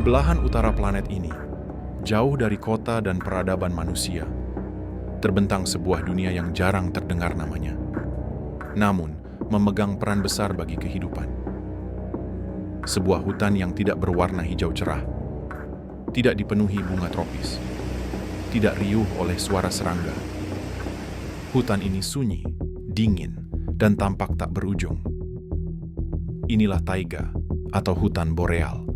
Di belahan utara planet ini, jauh dari kota dan peradaban manusia, terbentang sebuah dunia yang jarang terdengar namanya. Namun, memegang peran besar bagi kehidupan. Sebuah hutan yang tidak berwarna hijau cerah, tidak dipenuhi bunga tropis, tidak riuh oleh suara serangga. Hutan ini sunyi, dingin, dan tampak tak berujung. Inilah taiga atau hutan boreal,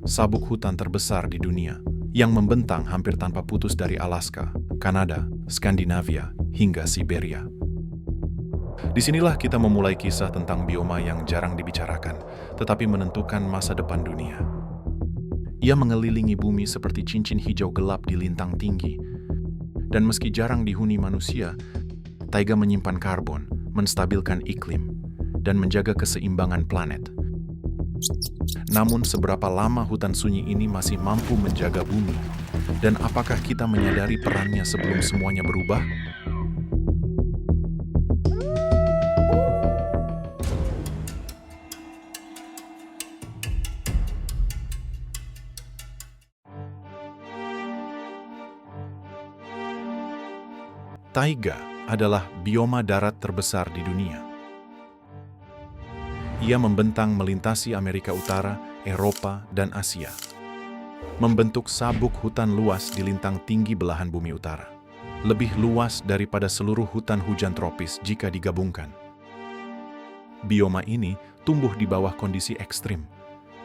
sabuk hutan terbesar di dunia yang membentang hampir tanpa putus dari Alaska, Kanada, Skandinavia, hingga Siberia. Disinilah kita memulai kisah tentang bioma yang jarang dibicarakan, tetapi menentukan masa depan dunia. Ia mengelilingi bumi seperti cincin hijau gelap di lintang tinggi, dan meski jarang dihuni manusia, taiga menyimpan karbon, menstabilkan iklim, dan menjaga keseimbangan planet. Namun seberapa lama hutan sunyi ini masih mampu menjaga bumi? Dan apakah kita menyadari perannya sebelum semuanya berubah? Taiga adalah bioma darat terbesar di dunia. Ia membentang melintasi Amerika Utara, Eropa, dan Asia, membentuk sabuk hutan luas di lintang tinggi belahan bumi utara, lebih luas daripada seluruh hutan hujan tropis jika digabungkan. Bioma ini tumbuh di bawah kondisi ekstrim,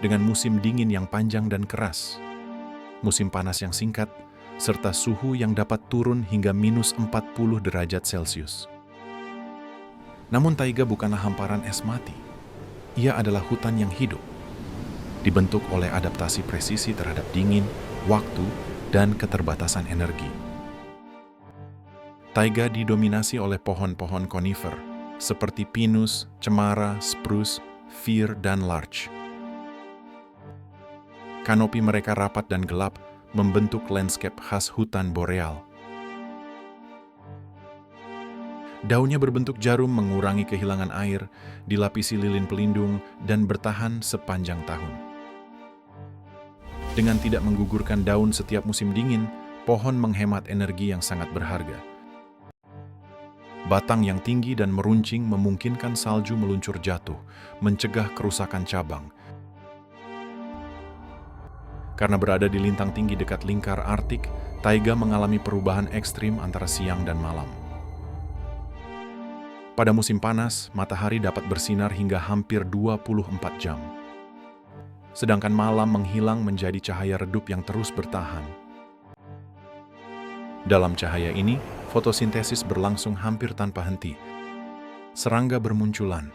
dengan musim dingin yang panjang dan keras, musim panas yang singkat, serta suhu yang dapat turun hingga minus 40 derajat Celcius. Namun taiga bukanlah hamparan es mati. Ia adalah hutan yang hidup, dibentuk oleh adaptasi presisi terhadap dingin, waktu, dan keterbatasan energi. Taiga didominasi oleh pohon-pohon konifer, seperti pinus, cemara, spruce, fir, dan larch. Kanopi mereka rapat dan gelap, membentuk landscape khas hutan boreal. Daunnya berbentuk jarum mengurangi kehilangan air, dilapisi lilin pelindung, dan bertahan sepanjang tahun. Dengan tidak menggugurkan daun setiap musim dingin, pohon menghemat energi yang sangat berharga. Batang yang tinggi dan meruncing memungkinkan salju meluncur jatuh, mencegah kerusakan cabang. Karena berada di lintang tinggi dekat lingkar Arktik, taiga mengalami perubahan ekstrim antara siang dan malam. Pada musim panas, matahari dapat bersinar hingga hampir 24 jam. Sedangkan malam menghilang menjadi cahaya redup yang terus bertahan. Dalam cahaya ini, fotosintesis berlangsung hampir tanpa henti. Serangga bermunculan.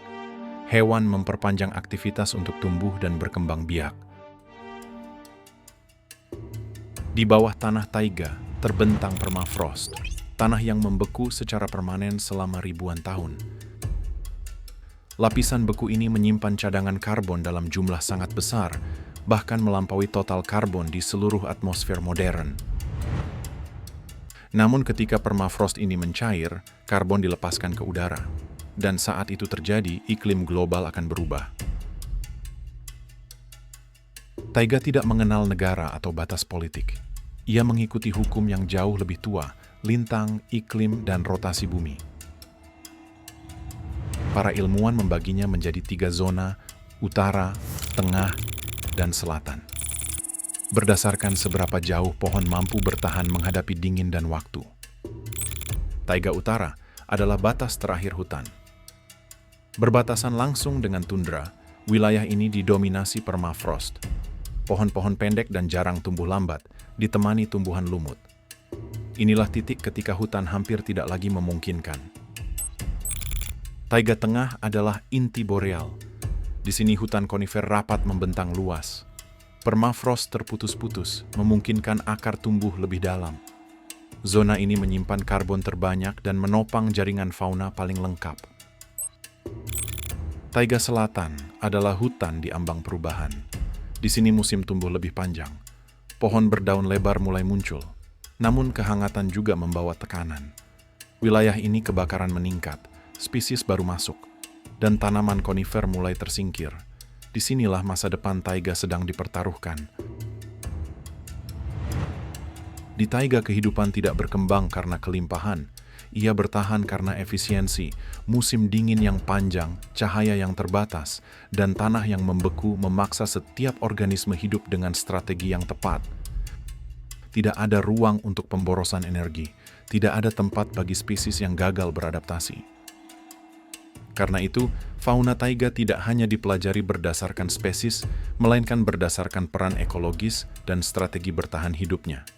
Hewan memperpanjang aktivitas untuk tumbuh dan berkembang biak. Di bawah tanah taiga terbentang permafrost, tanah yang membeku secara permanen selama ribuan tahun. Lapisan beku ini menyimpan cadangan karbon dalam jumlah sangat besar, bahkan melampaui total karbon di seluruh atmosfer modern. Namun ketika permafrost ini mencair, karbon dilepaskan ke udara, dan saat itu terjadi, iklim global akan berubah. Taiga tidak mengenal negara atau batas politik. Ia mengikuti hukum yang jauh lebih tua, lintang, iklim, dan rotasi bumi. Para ilmuwan membaginya menjadi 3 zona, utara, tengah, dan selatan. Berdasarkan seberapa jauh pohon mampu bertahan menghadapi dingin dan waktu. Taiga utara adalah batas terakhir hutan. Berbatasan langsung dengan tundra, wilayah ini didominasi permafrost. Pohon-pohon pendek dan jarang tumbuh lambat, ditemani tumbuhan lumut. Inilah titik ketika hutan hampir tidak lagi memungkinkan. Taiga tengah adalah inti boreal. Di sini hutan konifer rapat membentang luas. Permafrost terputus-putus, memungkinkan akar tumbuh lebih dalam. Zona ini menyimpan karbon terbanyak dan menopang jaringan fauna paling lengkap. Taiga selatan adalah hutan di ambang perubahan. Di sini musim tumbuh lebih panjang. Pohon berdaun lebar mulai muncul, namun kehangatan juga membawa tekanan. Wilayah ini kebakaran meningkat, spesies baru masuk, dan tanaman konifer mulai tersingkir. Disinilah masa depan taiga sedang dipertaruhkan. Di taiga kehidupan tidak berkembang karena kelimpahan. Ia bertahan karena efisiensi, musim dingin yang panjang, cahaya yang terbatas, dan tanah yang membeku memaksa setiap organisme hidup dengan strategi yang tepat. Tidak ada ruang untuk pemborosan energi, tidak ada tempat bagi spesies yang gagal beradaptasi. Karena itu, fauna taiga tidak hanya dipelajari berdasarkan spesies, melainkan berdasarkan peran ekologis dan strategi bertahan hidupnya.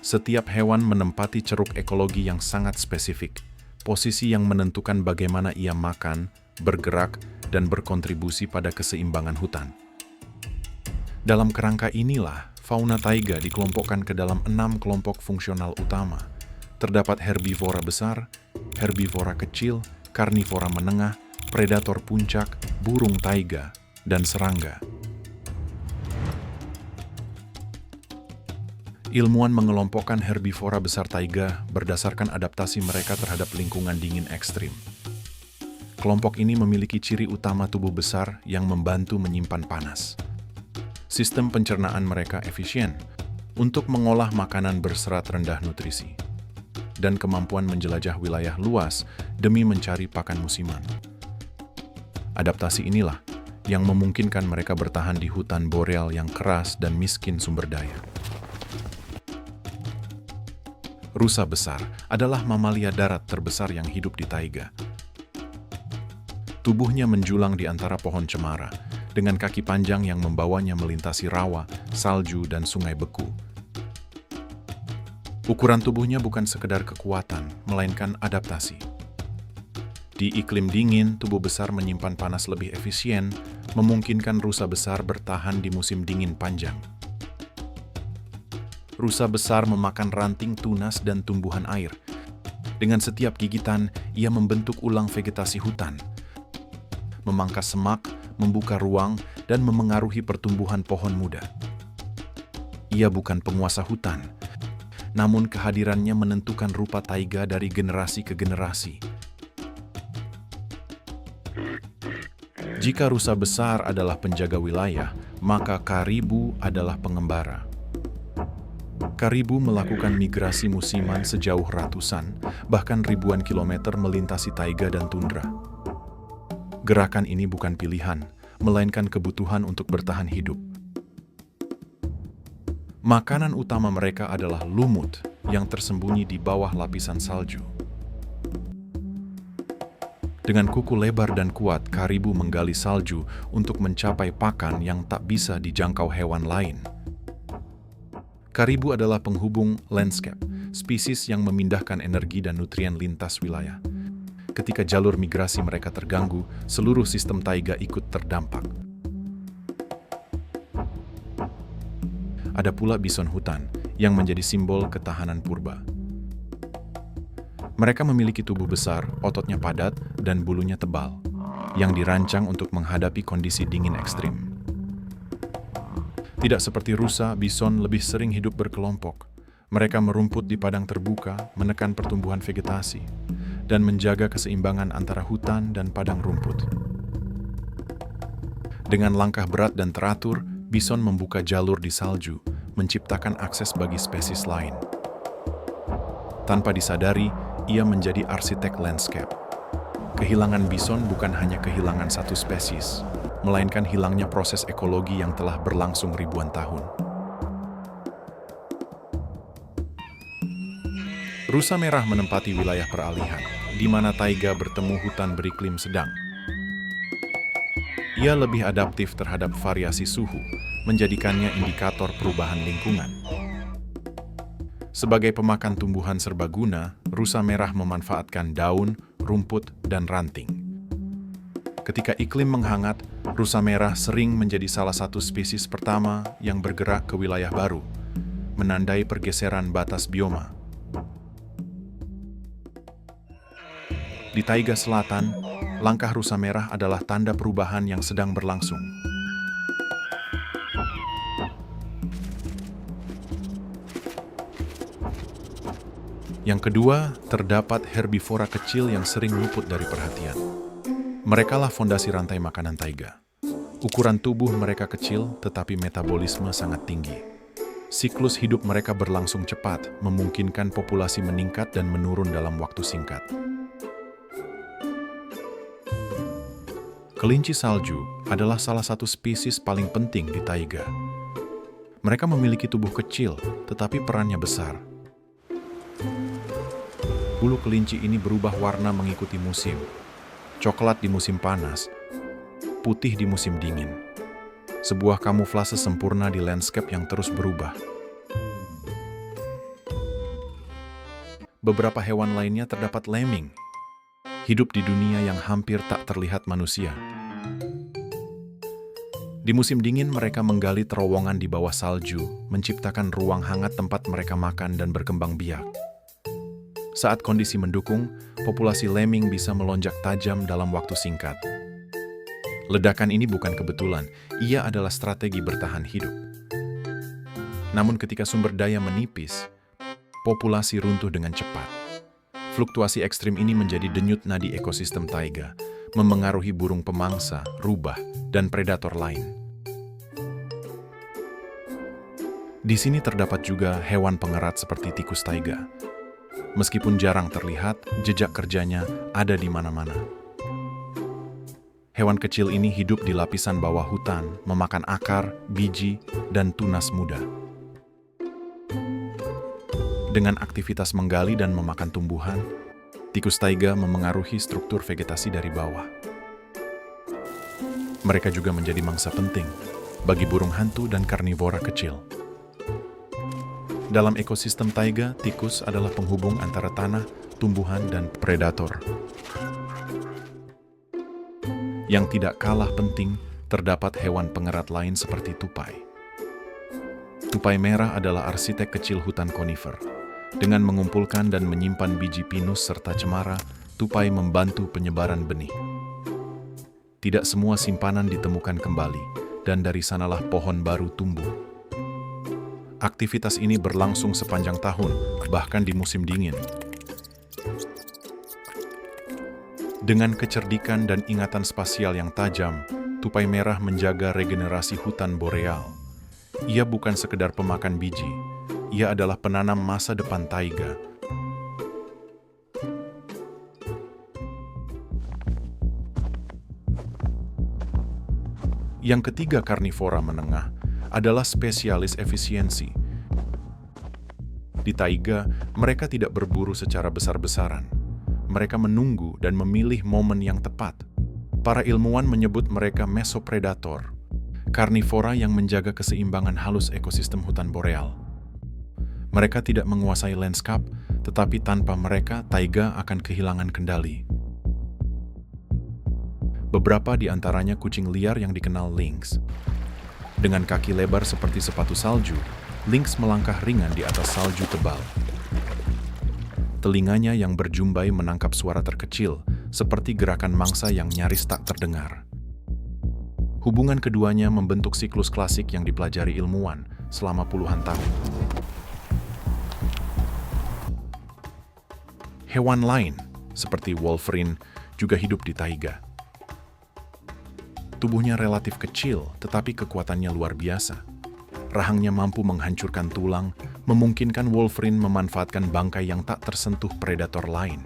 Setiap hewan menempati ceruk ekologi yang sangat spesifik, posisi yang menentukan bagaimana ia makan, bergerak, dan berkontribusi pada keseimbangan hutan. Dalam kerangka inilah, fauna taiga dikelompokkan ke dalam 6 kelompok fungsional utama. Terdapat herbivora besar, herbivora kecil, karnivora menengah, predator puncak, burung taiga, dan serangga. Ilmuwan mengelompokkan herbivora besar taiga berdasarkan adaptasi mereka terhadap lingkungan dingin ekstrim. Kelompok ini memiliki ciri utama tubuh besar yang membantu menyimpan panas. Sistem pencernaan mereka efisien untuk mengolah makanan berserat rendah nutrisi, dan kemampuan menjelajah wilayah luas demi mencari pakan musiman. Adaptasi inilah yang memungkinkan mereka bertahan di hutan boreal yang keras dan miskin sumber daya. Rusa besar adalah mamalia darat terbesar yang hidup di taiga. Tubuhnya menjulang di antara pohon cemara, dengan kaki panjang yang membawanya melintasi rawa, salju, dan sungai beku. Ukuran tubuhnya bukan sekedar kekuatan, melainkan adaptasi. Di iklim dingin, tubuh besar menyimpan panas lebih efisien, memungkinkan rusa besar bertahan di musim dingin panjang. Rusa besar memakan ranting tunas dan tumbuhan air. Dengan setiap gigitan, ia membentuk ulang vegetasi hutan, memangkas semak, membuka ruang, dan memengaruhi pertumbuhan pohon muda. Ia bukan penguasa hutan, namun kehadirannya menentukan rupa taiga dari generasi ke generasi. Jika rusa besar adalah penjaga wilayah, maka karibu adalah pengembara. Karibu melakukan migrasi musiman sejauh ratusan, bahkan ribuan kilometer melintasi taiga dan tundra. Gerakan ini bukan pilihan, melainkan kebutuhan untuk bertahan hidup. Makanan utama mereka adalah lumut yang tersembunyi di bawah lapisan salju. Dengan kuku lebar dan kuat, karibu menggali salju untuk mencapai pakan yang tak bisa dijangkau hewan lain. Karibu adalah penghubung landscape, spesies yang memindahkan energi dan nutrien lintas wilayah. Ketika jalur migrasi mereka terganggu, seluruh sistem taiga ikut terdampak. Ada pula bison hutan yang menjadi simbol ketahanan purba. Mereka memiliki tubuh besar, ototnya padat, dan bulunya tebal, yang dirancang untuk menghadapi kondisi dingin ekstrim. Tidak seperti rusa, bison lebih sering hidup berkelompok. Mereka merumput di padang terbuka, menekan pertumbuhan vegetasi, dan menjaga keseimbangan antara hutan dan padang rumput. Dengan langkah berat dan teratur, bison membuka jalur di salju, menciptakan akses bagi spesies lain. Tanpa disadari, ia menjadi arsitek landscape. Kehilangan bison bukan hanya kehilangan satu spesies, melainkan hilangnya proses ekologi yang telah berlangsung ribuan tahun. Rusa merah menempati wilayah peralihan, di mana taiga bertemu hutan beriklim sedang. Ia lebih adaptif terhadap variasi suhu, menjadikannya indikator perubahan lingkungan. Sebagai pemakan tumbuhan serbaguna, rusa merah memanfaatkan daun, rumput, dan ranting. Ketika iklim menghangat, rusa merah sering menjadi salah satu spesies pertama yang bergerak ke wilayah baru, menandai pergeseran batas bioma. Di taiga selatan, langkah rusa merah adalah tanda perubahan yang sedang berlangsung. Yang kedua, terdapat herbivora kecil yang sering luput dari perhatian. Merekalah fondasi rantai makanan taiga. Ukuran tubuh mereka kecil, tetapi metabolisme sangat tinggi. Siklus hidup mereka berlangsung cepat, memungkinkan populasi meningkat dan menurun dalam waktu singkat. Kelinci salju adalah salah satu spesies paling penting di taiga. Mereka memiliki tubuh kecil, tetapi perannya besar. Bulu kelinci ini berubah warna mengikuti musim. Coklat di musim panas, putih di musim dingin. Sebuah kamuflase sempurna di landscape yang terus berubah. Beberapa hewan lainnya terdapat lemming, hidup di dunia yang hampir tak terlihat manusia. Di musim dingin mereka menggali terowongan di bawah salju, menciptakan ruang hangat tempat mereka makan dan berkembang biak. Saat kondisi mendukung, populasi lemming bisa melonjak tajam dalam waktu singkat. Ledakan ini bukan kebetulan, ia adalah strategi bertahan hidup. Namun ketika sumber daya menipis, populasi runtuh dengan cepat. Fluktuasi ekstrim ini menjadi denyut nadi ekosistem taiga, memengaruhi burung pemangsa, rubah, dan predator lain. Di sini terdapat juga hewan pengerat seperti tikus taiga. Meskipun jarang terlihat, jejak kerjanya ada di mana-mana. Hewan kecil ini hidup di lapisan bawah hutan, memakan akar, biji, dan tunas muda. Dengan aktivitas menggali dan memakan tumbuhan, tikus taiga memengaruhi struktur vegetasi dari bawah. Mereka juga menjadi mangsa penting bagi burung hantu dan karnivora kecil. Dalam ekosistem taiga, tikus adalah penghubung antara tanah, tumbuhan, dan predator. Yang tidak kalah penting, terdapat hewan pengerat lain seperti tupai. Tupai merah adalah arsitek kecil hutan konifer. Dengan mengumpulkan dan menyimpan biji pinus serta cemara, tupai membantu penyebaran benih. Tidak semua simpanan ditemukan kembali, dan dari sanalah pohon baru tumbuh. Aktivitas ini berlangsung sepanjang tahun, bahkan di musim dingin. Dengan kecerdikan dan ingatan spasial yang tajam, tupai merah menjaga regenerasi hutan boreal. Ia bukan sekedar pemakan biji, ia adalah penanam masa depan taiga. Yang ketiga karnivora menengah adalah spesialis efisiensi. Di taiga, mereka tidak berburu secara besar-besaran. Mereka menunggu dan memilih momen yang tepat. Para ilmuwan menyebut mereka mesopredator, karnivora yang menjaga keseimbangan halus ekosistem hutan boreal. Mereka tidak menguasai landscape, tetapi tanpa mereka, taiga akan kehilangan kendali. Beberapa di antaranya kucing liar yang dikenal lynx. Dengan kaki lebar seperti sepatu salju, lynx melangkah ringan di atas salju tebal. Telinganya yang berjumbai menangkap suara terkecil, seperti gerakan mangsa yang nyaris tak terdengar. Hubungan keduanya membentuk siklus klasik yang dipelajari ilmuwan selama puluhan tahun. Hewan lain, seperti wolverine, juga hidup di taiga. Tubuhnya relatif kecil, tetapi kekuatannya luar biasa. Rahangnya mampu menghancurkan tulang, memungkinkan wolverine memanfaatkan bangkai yang tak tersentuh predator lain.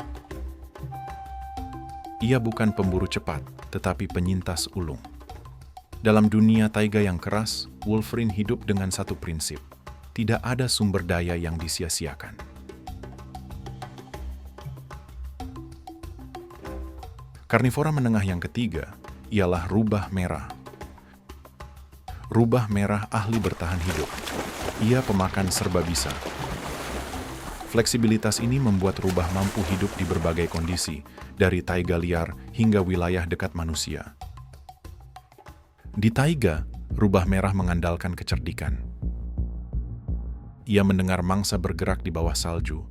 Ia bukan pemburu cepat, tetapi penyintas ulung. Dalam dunia taiga yang keras, wolverine hidup dengan satu prinsip: tidak ada sumber daya yang disia-siakan. Karnivora menengah yang ketiga ialah rubah merah. Rubah merah ahli bertahan hidup. Ia pemakan serba bisa. Fleksibilitas ini membuat rubah mampu hidup di berbagai kondisi, dari taiga liar hingga wilayah dekat manusia. Di taiga, rubah merah mengandalkan kecerdikan. Ia mendengar mangsa bergerak di bawah salju,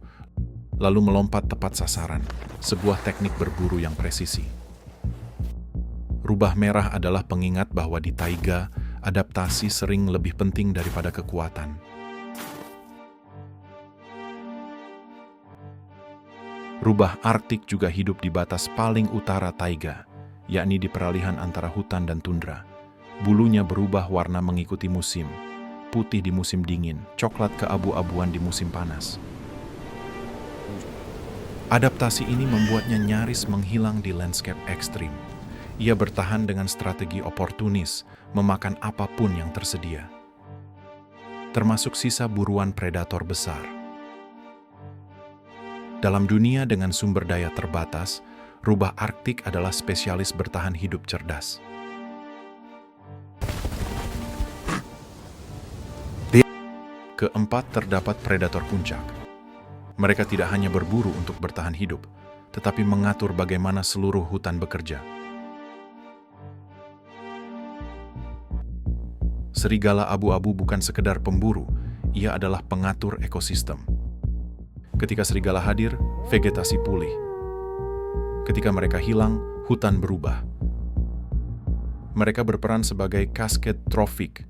lalu melompat tepat sasaran, sebuah teknik berburu yang presisi. Rubah merah adalah pengingat bahwa di taiga, adaptasi sering lebih penting daripada kekuatan. Rubah Arktik juga hidup di batas paling utara taiga, yakni di peralihan antara hutan dan tundra. Bulunya berubah warna mengikuti musim. putih di musim dingin, coklat keabu-abuan di musim panas. Adaptasi ini membuatnya nyaris menghilang di landscape ekstrim. Ia bertahan dengan strategi oportunis, memakan apapun yang tersedia, termasuk sisa buruan predator besar. Dalam dunia dengan sumber daya terbatas, rubah Arktik adalah spesialis bertahan hidup cerdas. Keempat, terdapat predator puncak. Mereka tidak hanya berburu untuk bertahan hidup, tetapi mengatur bagaimana seluruh hutan bekerja. Serigala abu-abu bukan sekedar pemburu, ia adalah pengatur ekosistem. Ketika serigala hadir, vegetasi pulih. Ketika mereka hilang, hutan berubah. Mereka berperan sebagai cascade trophic,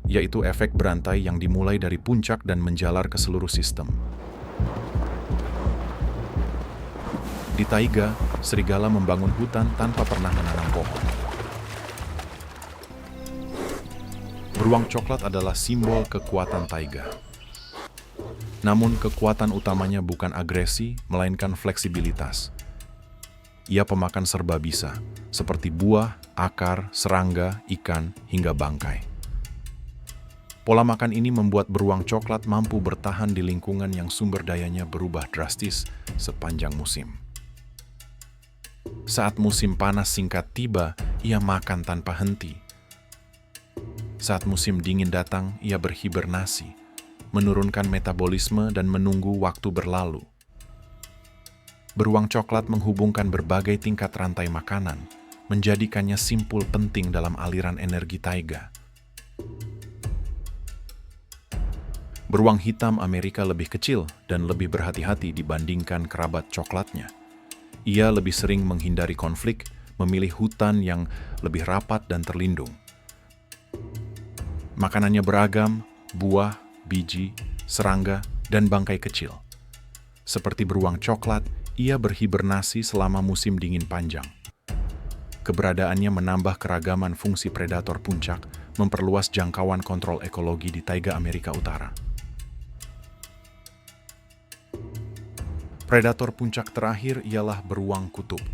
yaitu efek berantai yang dimulai dari puncak dan menjalar ke seluruh sistem. Di taiga, serigala membangun hutan tanpa pernah menanam pohon. Beruang coklat adalah simbol kekuatan taiga. Namun kekuatan utamanya bukan agresi, melainkan fleksibilitas. Ia pemakan serba bisa, seperti buah, akar, serangga, ikan, hingga bangkai. Pola makan ini membuat beruang coklat mampu bertahan di lingkungan yang sumber dayanya berubah drastis sepanjang musim. Saat musim panas singkat tiba, ia makan tanpa henti. Saat musim dingin datang, ia berhibernasi, menurunkan metabolisme dan menunggu waktu berlalu. Beruang coklat menghubungkan berbagai tingkat rantai makanan, menjadikannya simpul penting dalam aliran energi taiga. Beruang hitam Amerika lebih kecil dan lebih berhati-hati dibandingkan kerabat coklatnya. Ia lebih sering menghindari konflik, memilih hutan yang lebih rapat dan terlindung. Makanannya beragam, buah, biji, serangga, dan bangkai kecil. Seperti beruang coklat, ia berhibernasi selama musim dingin panjang. Keberadaannya menambah keragaman fungsi predator puncak, memperluas jangkauan kontrol ekologi di taiga Amerika Utara. Predator puncak terakhir ialah beruang kutub.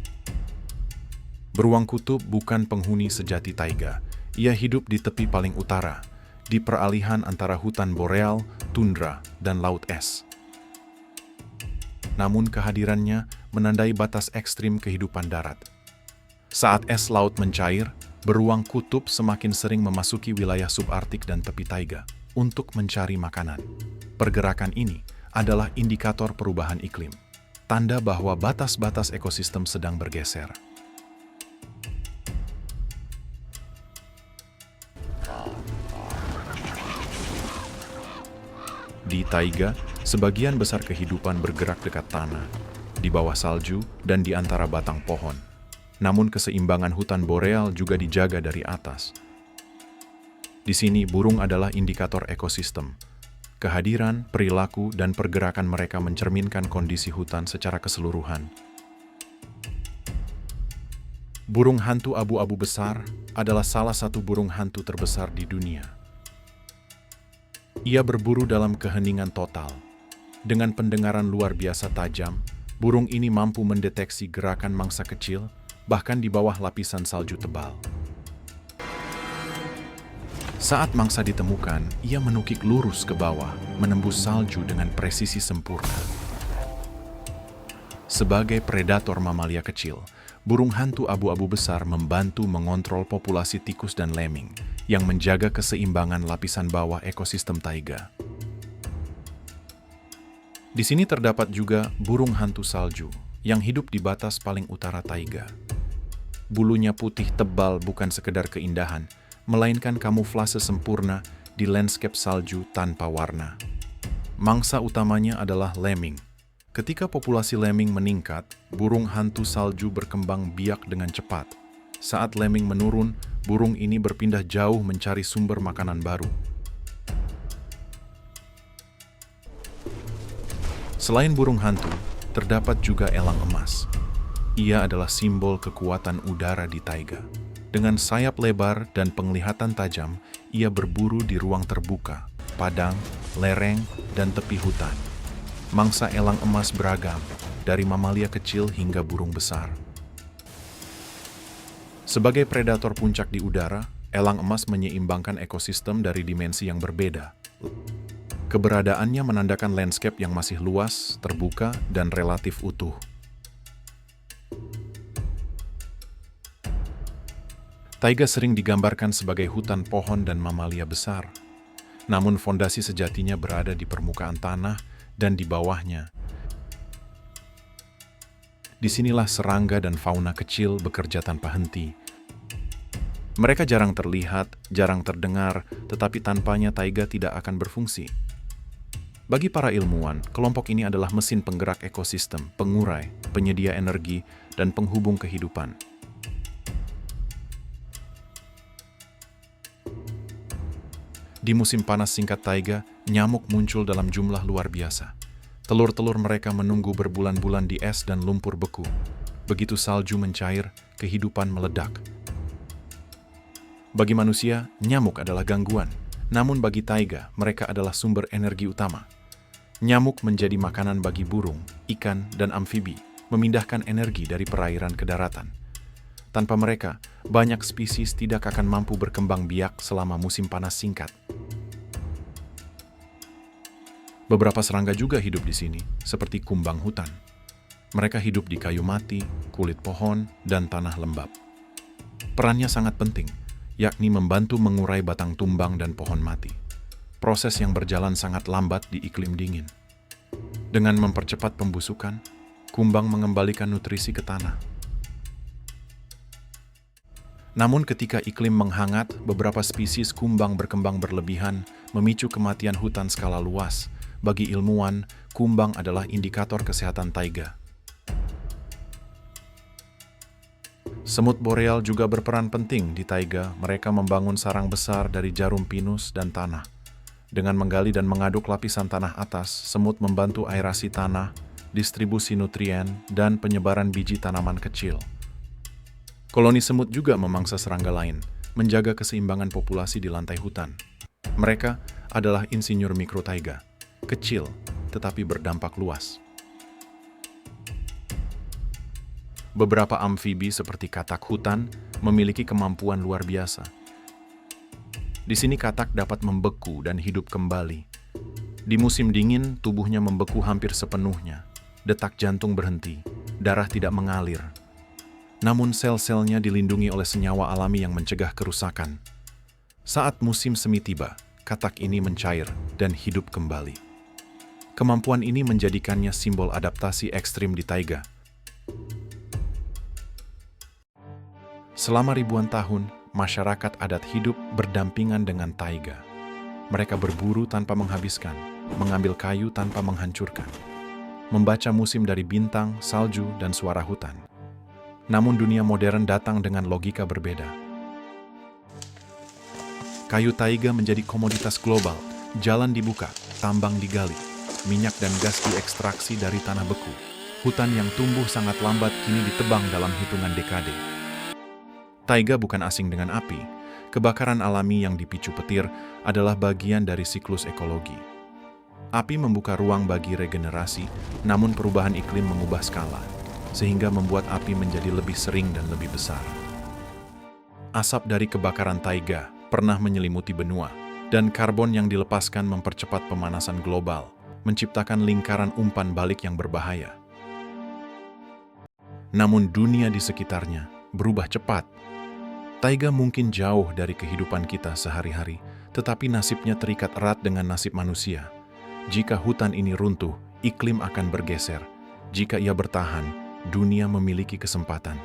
Beruang kutub bukan penghuni sejati taiga. Ia hidup di tepi paling utara, di peralihan antara hutan boreal, tundra, dan laut es. Namun kehadirannya menandai batas ekstrim kehidupan darat. Saat es laut mencair, beruang kutub semakin sering memasuki wilayah subarktik dan tepi taiga untuk mencari makanan. Pergerakan ini adalah indikator perubahan iklim, tanda bahwa batas-batas ekosistem sedang bergeser. Di taiga, sebagian besar kehidupan bergerak dekat tanah, di bawah salju, dan di antara batang pohon. Namun keseimbangan hutan boreal juga dijaga dari atas. Di sini, burung adalah indikator ekosistem. Kehadiran, perilaku, dan pergerakan mereka mencerminkan kondisi hutan secara keseluruhan. Burung hantu abu-abu besar adalah salah satu burung hantu terbesar di dunia. Ia berburu dalam keheningan total. Dengan pendengaran luar biasa tajam, burung ini mampu mendeteksi gerakan mangsa kecil, bahkan di bawah lapisan salju tebal. Saat mangsa ditemukan, ia menukik lurus ke bawah, menembus salju dengan presisi sempurna. Sebagai predator mamalia kecil, burung hantu abu-abu besar membantu mengontrol populasi tikus dan lemming yang menjaga keseimbangan lapisan bawah ekosistem taiga. Di sini terdapat juga burung hantu salju yang hidup di batas paling utara taiga. Bulunya putih tebal bukan sekedar keindahan, melainkan kamuflase sempurna di landscape salju tanpa warna. Mangsa utamanya adalah lemming. Ketika populasi lemming meningkat, burung hantu salju berkembang biak dengan cepat. Saat lemming menurun, burung ini berpindah jauh mencari sumber makanan baru. Selain burung hantu, terdapat juga elang emas. Ia adalah simbol kekuatan udara di taiga. Dengan sayap lebar dan penglihatan tajam, ia berburu di ruang terbuka, padang, lereng, dan tepi hutan. Mangsa elang emas beragam, dari mamalia kecil hingga burung besar. Sebagai predator puncak di udara, elang emas menyeimbangkan ekosistem dari dimensi yang berbeda. Keberadaannya menandakan landscape yang masih luas, terbuka, dan relatif utuh. Taiga sering digambarkan sebagai hutan pohon dan mamalia besar. Namun fondasi sejatinya berada di permukaan tanah dan di bawahnya. Disinilah serangga dan fauna kecil bekerja tanpa henti. Mereka jarang terlihat, jarang terdengar, tetapi tanpanya taiga tidak akan berfungsi. Bagi para ilmuwan, kelompok ini adalah mesin penggerak ekosistem, pengurai, penyedia energi, dan penghubung kehidupan. Di musim panas singkat taiga, nyamuk muncul dalam jumlah luar biasa. Telur-telur mereka menunggu berbulan-bulan di es dan lumpur beku. Begitu salju mencair, kehidupan meledak. Bagi manusia, nyamuk adalah gangguan. Namun bagi taiga, mereka adalah sumber energi utama. Nyamuk menjadi makanan bagi burung, ikan, dan amfibi, memindahkan energi dari perairan ke daratan. Tanpa mereka, banyak spesies tidak akan mampu berkembang biak selama musim panas singkat. Beberapa serangga juga hidup di sini, seperti kumbang hutan. Mereka hidup di kayu mati, kulit pohon, dan tanah lembab. Perannya sangat penting, yakni membantu mengurai batang tumbang dan pohon mati. Proses yang berjalan sangat lambat di iklim dingin. Dengan mempercepat pembusukan, kumbang mengembalikan nutrisi ke tanah. Namun ketika iklim menghangat, beberapa spesies kumbang berkembang berlebihan, memicu kematian hutan skala luas. Bagi ilmuwan, kumbang adalah indikator kesehatan taiga. Semut boreal juga berperan penting di taiga. Mereka membangun sarang besar dari jarum pinus dan tanah. Dengan menggali dan mengaduk lapisan tanah atas, semut membantu aerasi tanah, distribusi nutrien, dan penyebaran biji tanaman kecil. Koloni semut juga memangsa serangga lain, menjaga keseimbangan populasi di lantai hutan. Mereka adalah insinyur mikrotaiga, kecil tetapi berdampak luas. Beberapa amfibi seperti katak hutan memiliki kemampuan luar biasa. Di sini katak dapat membeku dan hidup kembali. Di musim dingin, tubuhnya membeku hampir sepenuhnya. Detak jantung berhenti, darah tidak mengalir. Namun sel-selnya dilindungi oleh senyawa alami yang mencegah kerusakan. Saat musim semi tiba, katak ini mencair dan hidup kembali. Kemampuan ini menjadikannya simbol adaptasi ekstrim di taiga. Selama ribuan tahun, masyarakat adat hidup berdampingan dengan taiga. Mereka berburu tanpa menghabiskan, mengambil kayu tanpa menghancurkan, membaca musim dari bintang, salju, dan suara hutan. Namun dunia modern datang dengan logika berbeda. Kayu taiga menjadi komoditas global, jalan dibuka, tambang digali, minyak dan gas diekstraksi dari tanah beku. Hutan yang tumbuh sangat lambat kini ditebang dalam hitungan dekade. Taiga bukan asing dengan api. Kebakaran alami yang dipicu petir adalah bagian dari siklus ekologi. Api membuka ruang bagi regenerasi, namun perubahan iklim mengubah skala, sehingga membuat api menjadi lebih sering dan lebih besar. Asap dari kebakaran taiga pernah menyelimuti benua, dan karbon yang dilepaskan mempercepat pemanasan global, menciptakan lingkaran umpan balik yang berbahaya. Namun dunia di sekitarnya berubah cepat. Taiga mungkin jauh dari kehidupan kita sehari-hari, tetapi nasibnya terikat erat dengan nasib manusia. Jika hutan ini runtuh, iklim akan bergeser. Jika ia bertahan, dunia memiliki kesempatan.